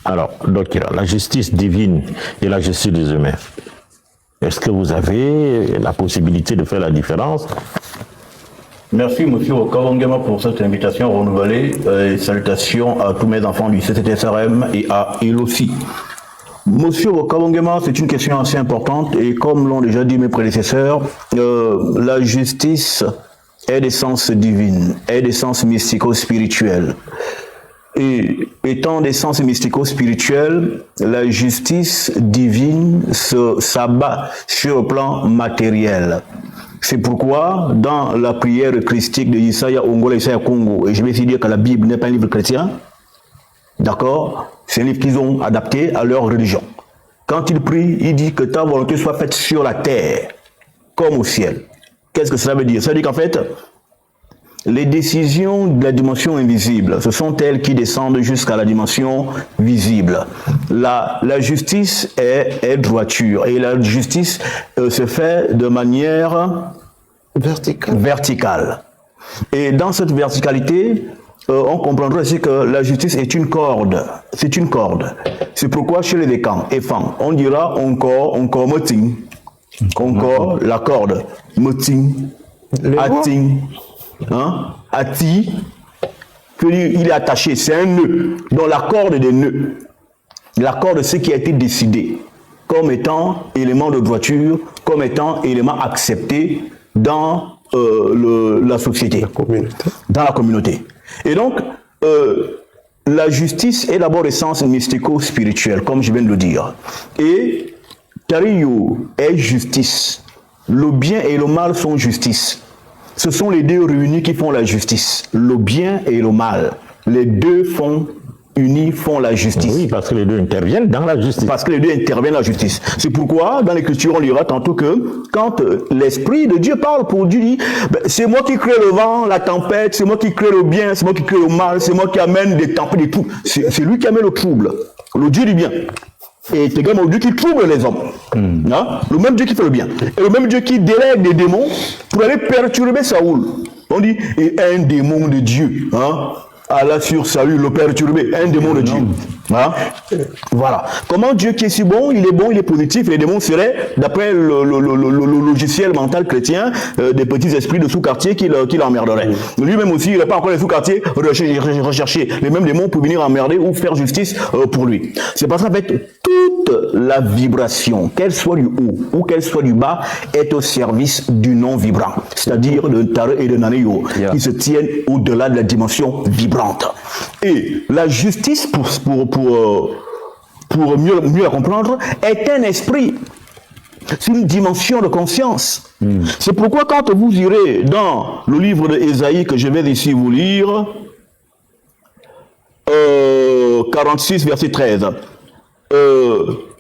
Alors, donc, la justice divine et la justice des humains. Est-ce que vous avez la possibilité de faire la différence? Merci, M. Okawangema, pour cette invitation renouvelée. Et salutations à tous mes enfants du CCTSRM et à il aussi. Monsieur Okawangema, c'est une question assez importante et comme l'ont déjà dit mes prédécesseurs, la justice est d'essence divine, est d'essence mystico-spirituelle. Et étant d'essence mystico-spirituelle, la justice divine s'abat sur le plan matériel. C'est pourquoi, dans la prière christique de Isaiah Ongola, Isaiah Congo, et je vais essayer de dire que la Bible n'est pas un livre chrétien, d'accord, c'est un livre qu'ils ont adapté à leur religion. Quand il prie, il dit que ta volonté soit faite sur la terre, comme au ciel. Qu'est-ce que cela veut dire? Ça veut dire qu'en fait, les décisions de la dimension invisible, ce sont elles qui descendent jusqu'à la dimension visible. La justice est droiture et la justice se fait de manière verticale. Et dans cette verticalité, on comprendra aussi que la justice est une corde. C'est une corde. C'est pourquoi chez les décans et femmes, on dira encore moting. Encore la corde. Moting. Ating. Ati, il est attaché, c'est un nœud, dans la corde des nœuds. La corde, c'est ce qui a été décidé comme étant élément de droiture, comme étant élément accepté dans la société, dans la communauté. Et donc, la justice est d'abord essence mystico-spirituelle, comme je viens de le dire. Et Tariyo est justice. Le bien et le mal sont justice. Ce sont les deux réunis qui font la justice, le bien et le mal. Les deux unis font la justice. Oui, parce que les deux interviennent dans la justice. Parce que les deux interviennent dans la justice. C'est pourquoi, dans l'Écriture, on lira tantôt que quand l'Esprit de Dieu parle pour Dieu, dit, c'est moi qui crée le vent, la tempête, c'est moi qui crée le bien, c'est moi qui crée le mal, c'est moi qui amène des tempêtes et tout. C'est lui qui amène le trouble, le Dieu du bien. Et c'est également le Dieu qui trouble les hommes. Le même Dieu qui fait le bien. Et le même Dieu qui délègue des démons pour aller perturber Saoul. On dit, et un démon de Dieu, Allah sur Saül, le perturbé, un démon de Dieu. Voilà. Comment Dieu qui est si bon, il est positif, les démons seraient, d'après le logiciel mental chrétien, des petits esprits de sous-quartier qui l'emmerderaient. Lui-même aussi, il n'a pas encore les sous-quartiers rechercher les mêmes démons pour venir emmerder ou faire justice pour lui. C'est parce qu'en fait, toute la vibration, qu'elle soit du haut ou qu'elle soit du bas, est au service du non-vibrant, c'est-à-dire de Tare et de Naneyo, qui se tiennent au-delà de la dimension vibrante. Et la justice, pour mieux la comprendre, est un esprit. C'est une dimension de conscience. C'est pourquoi quand vous irez dans le livre d'Ésaïe que je vais ici vous lire, 46, verset 13,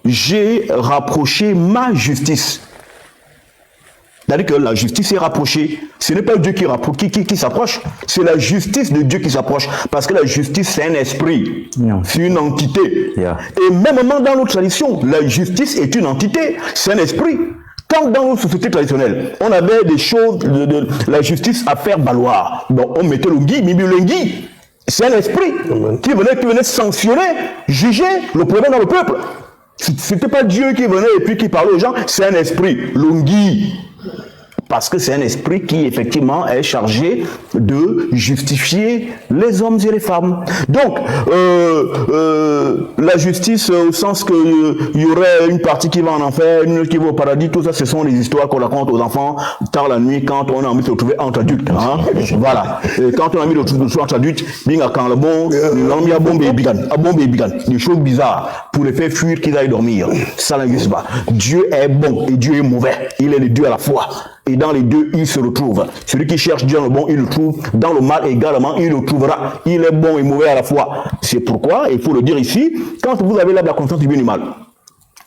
j'ai rapproché ma justice. C'est-à-dire que la justice est rapprochée. Ce n'est pas Dieu qui s'approche, c'est la justice de Dieu qui s'approche. Parce que la justice, c'est un esprit, c'est une entité. Et même dans notre tradition, la justice est une entité, c'est un esprit. Quand dans nos sociétés traditionnelles, on avait des choses de la justice à faire valoir, donc on mettait le gui, c'est un esprit qui venait sanctionner, juger le problème dans le peuple. C'était pas Dieu qui venait et puis qui parlait aux gens, c'est un esprit, l'ongui. Parce que c'est un esprit qui, effectivement, est chargé de justifier les hommes et les femmes. Donc, la justice, au sens qu'il y aurait une partie qui va en enfer, une autre qui va au paradis, tout ça, ce sont des histoires qu'on raconte aux enfants tard la nuit quand on a envie de se retrouver entre adultes. Voilà. Et quand on a envie de se retrouver entre adultes, quand le bon, l'homme a bombé et bigan, des choses bizarres pour les faire fuir qu'ils aillent dormir. Ça n'existe pas. Dieu est bon et Dieu est mauvais. Il est les deux à la fois. Et dans les deux, il se retrouve. Celui qui cherche Dieu dans le bon, il le trouve. Dans le mal également, il le trouvera. Il est bon et mauvais à la fois. C'est pourquoi, il faut le dire ici, quand vous avez là la conscience du bien et du mal,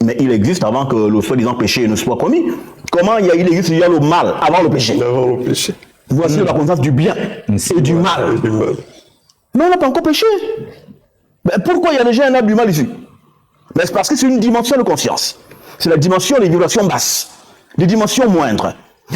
mais il existe avant que le soi-disant péché ne soit commis. Comment il existe déjà le mal avant le péché? Avant le péché. Voici la conscience du bien et du mal. Mais on n'a pas encore péché. Mais pourquoi il y a déjà un arbre du mal ici? Mais c'est parce que c'est une dimension de conscience. C'est la dimension des vibrations basses, des dimensions moindres.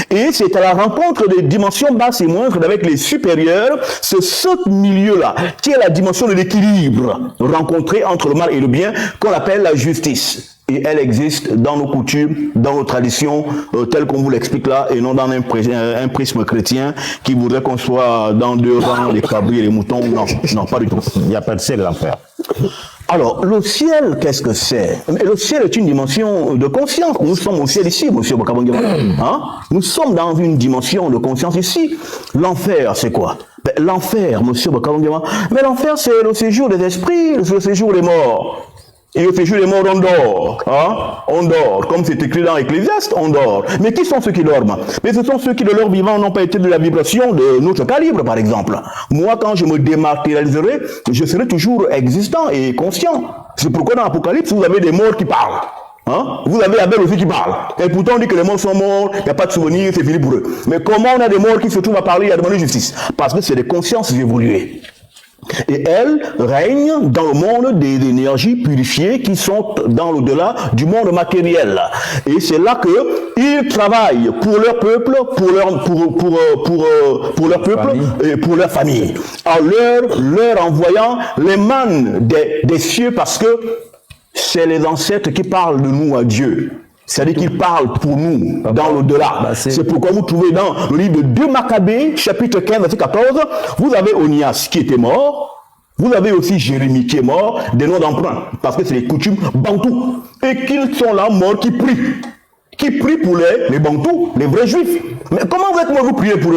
Et c'est à la rencontre des dimensions basses et moindres avec les supérieures, c'est ce milieu-là, qui est la dimension de l'équilibre rencontré entre le mal et le bien, qu'on appelle la justice. Et elle existe dans nos coutumes, dans nos traditions, telles qu'on vous l'explique là, et non dans un prisme chrétien qui voudrait qu'on soit dans deux rangs, les cabris et les moutons. Non, non, pas du tout. Il n'y a pas de ciel et l'enfer. Alors, le ciel, qu'est-ce que c'est? Le ciel est une dimension de conscience. Nous sommes au ciel ici, monsieur Bokabangema. Hein? Nous sommes dans une dimension de conscience ici. L'enfer, c'est quoi? L'enfer, monsieur Bokabangema. Mais l'enfer, c'est le séjour des esprits, le séjour des morts. Et au séjour des morts, on dort. Hein? On dort. Comme c'est écrit dans Ecclésiaste, on dort. Mais qui sont ceux qui dorment? Mais ce sont ceux qui, de leur vivant, n'ont pas été de la vibration de notre calibre, par exemple. Moi, quand je me dématérialiserai, je serai toujours existant et conscient. C'est pourquoi dans l'Apocalypse, vous avez des morts qui parlent. Hein? Vous avez Abel aussi qui parle. Et pourtant, on dit que les morts sont morts, il n'y a pas de souvenir, c'est fini pour eux. Mais comment on a des morts qui se trouvent à parler et à demander justice? Parce que c'est des consciences évoluées. Et elles règnent dans le monde des énergies purifiées qui sont dans l'au-delà du monde matériel. Et c'est là qu'ils travaillent pour leur peuple, pour leur peuple et pour leur famille. En leur envoyant les mannes des cieux, parce que c'est les ancêtres qui parlent de nous à Dieu. C'est-à-dire qu'il parle pour nous dans l'au-delà. C'est pourquoi vous trouvez dans le livre de 2 Maccabées, chapitre 15, verset 14, vous avez Onias qui était mort, vous avez aussi Jérémie qui est mort, des noms d'emprunt, parce que c'est les coutumes bantous. Et qu'ils sont là morts qui prient. Qui prient pour les bantous, les vrais juifs. Mais comment vous priez pour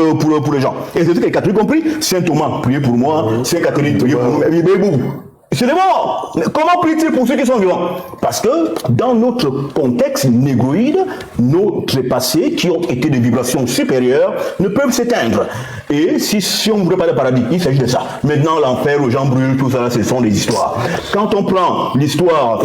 les gens? Et c'est ce que les catholiques ont pris. Saint Thomas, priez pour moi. Saint Catherine, priez pour moi. C'est des morts. Mais comment prie-t-il pour ceux qui sont vivants? Parce que dans notre contexte négroïde, nos trépassés qui ont été de vibrations supérieures ne peuvent s'éteindre. Et si on ne veut pas de paradis, il s'agit de ça. Maintenant, l'enfer, les gens brûlent, tout ça, ce sont des histoires. Quand on prend l'histoire,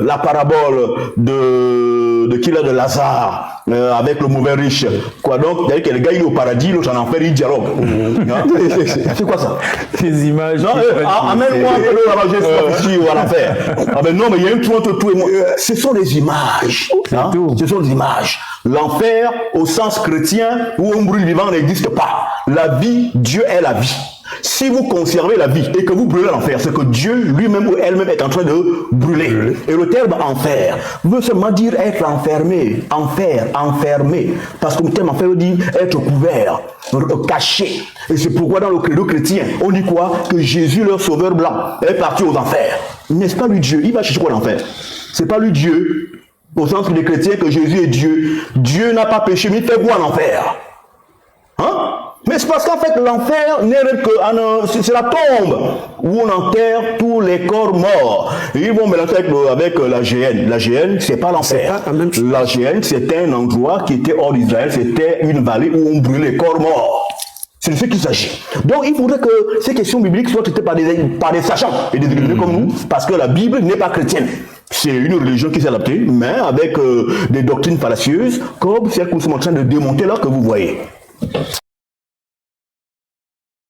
la parabole de Lazare, avec le mauvais riche, quoi donc, c'est-à-dire que le gars il est au paradis, l'autre en enfer, il dialogue. C'est quoi ça? Les images. Amène-moi un peu de la majesté ici ou à l'enfer. Ah ben non, mais il y a un trou entre tout et moi. Ce sont des images. Hein? Ce sont des images. L'enfer, au sens chrétien, où on brûle vivant, n'existe pas. La vie, Dieu est la vie. Si vous conservez la vie et que vous brûlez l'enfer, c'est que Dieu lui-même ou elle-même est en train de brûler. Et le terme enfer veut seulement dire être enfermé, enfermé. Parce que le terme enfer veut dire être couvert, caché. Et c'est pourquoi dans le credo chrétien, on dit quoi? Que Jésus, leur sauveur blanc, est parti aux enfers. N'est-ce pas lui Dieu? Il va chercher quoi l'enfer? C'est pas lui Dieu, au sens des chrétiens, que Jésus est Dieu. Dieu n'a pas péché, mais il fait quoi l'enfer? Hein? Mais c'est parce qu'en fait, l'enfer n'est que c'est la tombe où on enterre tous les corps morts. Et ils vont mélanger avec la GN. La GN, c'est pas l'enfer. La GN, c'était un endroit qui était hors d'Israël. C'était une vallée où on brûlait les corps morts. C'est de ce qu'il s'agit. Donc, il faudrait que ces questions bibliques soient traitées par des sachants et des érudits comme nous, parce que la Bible n'est pas chrétienne. C'est une religion qui s'est adaptée, mais avec des doctrines fallacieuses, comme celles que nous sommes en train de démonter là que vous voyez.